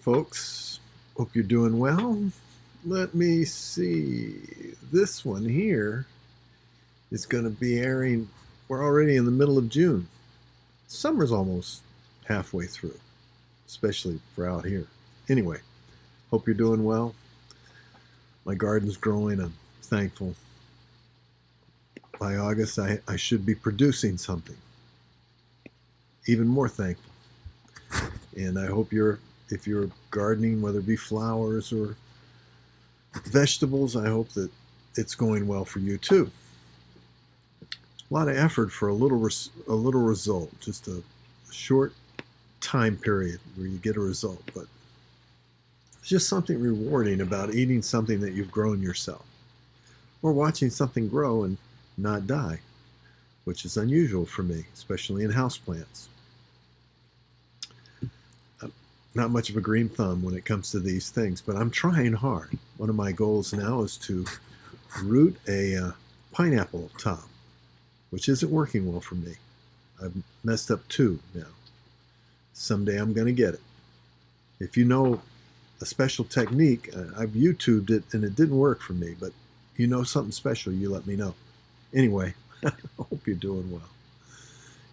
folks. Hope you're doing well. Let me see. This one here is going to be airing. We're already in the middle of June. Summer's almost halfway through, especially for out here. Anyway, hope you're doing well. My garden's growing. I'm thankful. By August, I should be producing something. Even more thankful. And I hope if you're gardening, whether it be flowers or vegetables, I hope that it's going well for you too. A lot of effort for a little result, just a short time period where you get a result. But there's just something rewarding about eating something that you've grown yourself, or watching something grow and not die, which is unusual for me, especially in houseplants. Not much of a green thumb when it comes to these things, but I'm trying hard. One of my goals now is to root a pineapple top, which isn't working well for me. I've messed up 2 now. Someday I'm going to get it. If you know a special technique, I've YouTubed it and it didn't work for me, but you know something special, you let me know. Anyway, I hope you're doing well.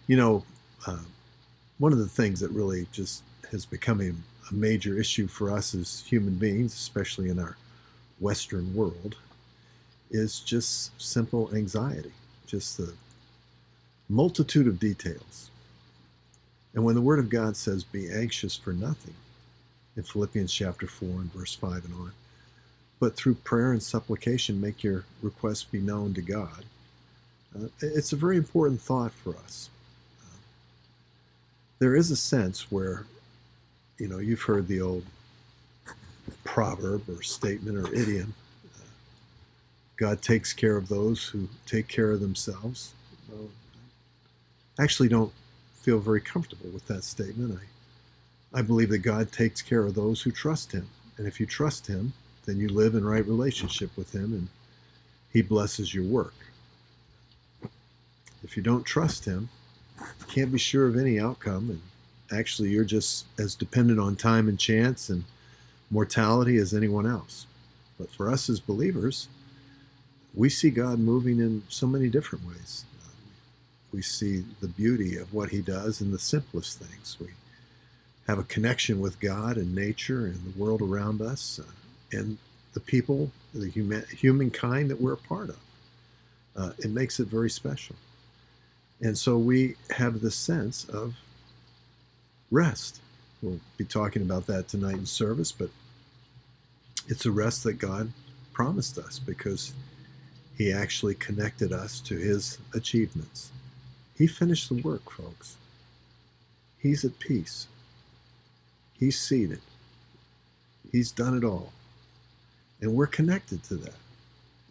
You know, one of the things that really just is becoming a major issue for us as human beings, especially in our Western world, is just simple anxiety, just the multitude of details. And when the Word of God says, be anxious for nothing, in Philippians chapter 4 and verse 5 and on, but through prayer and supplication make your requests be known to God, it's a very important thought for us. There is a sense where, you know, you've heard the old proverb or statement or idiom, God takes care of those who take care of themselves. I actually don't feel very comfortable with that statement. I believe that God takes care of those who trust Him. And if you trust Him, then you live in right relationship with Him and He blesses your work. If you don't trust Him, you can't be sure of any outcome, and actually you're just as dependent on time and chance and mortality as anyone else. But for us as believers, we see God moving in so many different ways. We see the beauty of what He does in the simplest things. We have a connection with God and nature and the world around us and the people, the humankind that we're a part of. It makes it very special. And so we have this sense of rest. We'll be talking about that tonight in service, but it's a rest that God promised us because He actually connected us to His achievements. He finished the work, folks. He's at peace. He's seated. He's done it all. And we're connected to that.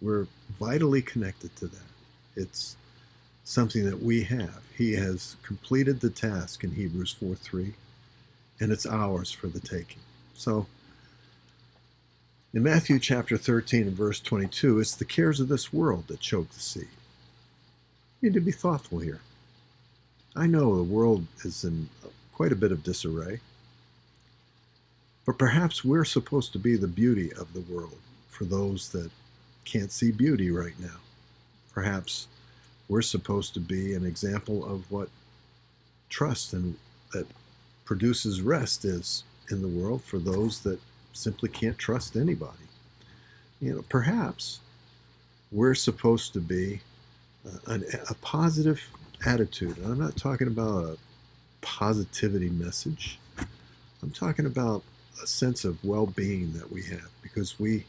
We're vitally connected to that. It's something that we have. He has completed the task in Hebrews 4:3, and it's ours for the taking. So, in Matthew chapter 13 and verse 22, it's the cares of this world that choke the seed. You need to be thoughtful here. I know the world is in quite a bit of disarray, but perhaps we're supposed to be the beauty of the world for those that can't see beauty right now. Perhaps we're supposed to be an example of what trust and that produces rest is in the world for those that simply can't trust anybody. You know, perhaps we're supposed to be a positive attitude. And I'm not talking about a positivity message. I'm talking about a sense of well-being that we have because we,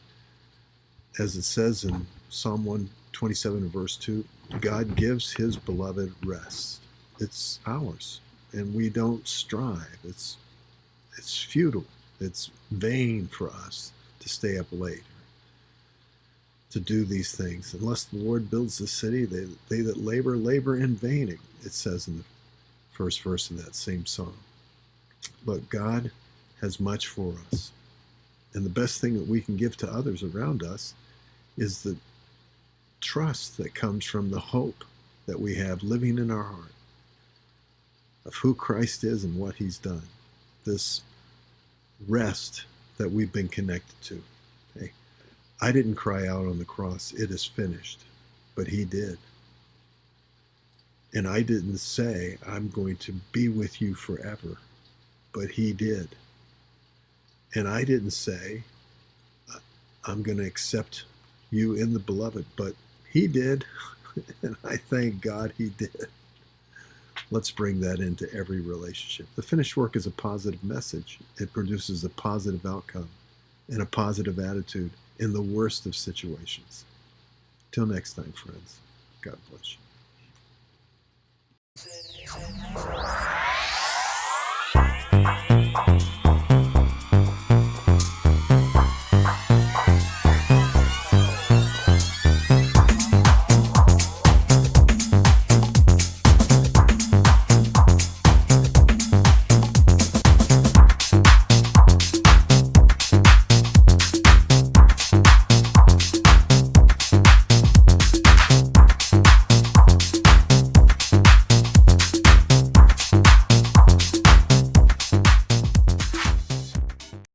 as it says in Psalm 127 verse 2, God gives His beloved rest. It's ours, and we don't strive. It's futile. It's vain for us to stay up late, to do these things. Unless the Lord builds the city, they that labor in vain, it says in the first verse of that same psalm. But God has much for us. And the best thing that we can give to others around us is the trust that comes from the hope that we have living in our heart of who Christ is and what He's done. This rest that we've been connected to. Hey, I didn't cry out on the cross, "It is finished," but he did. And I didn't say, "I'm going to be with you forever," but he did. And I didn't say, "I'm going to accept you in the beloved," but he did. And I thank God he did. Let's bring that into every relationship. The finished work is a positive message. It produces a positive outcome and a positive attitude in the worst of situations. Till next time, friends. God bless you.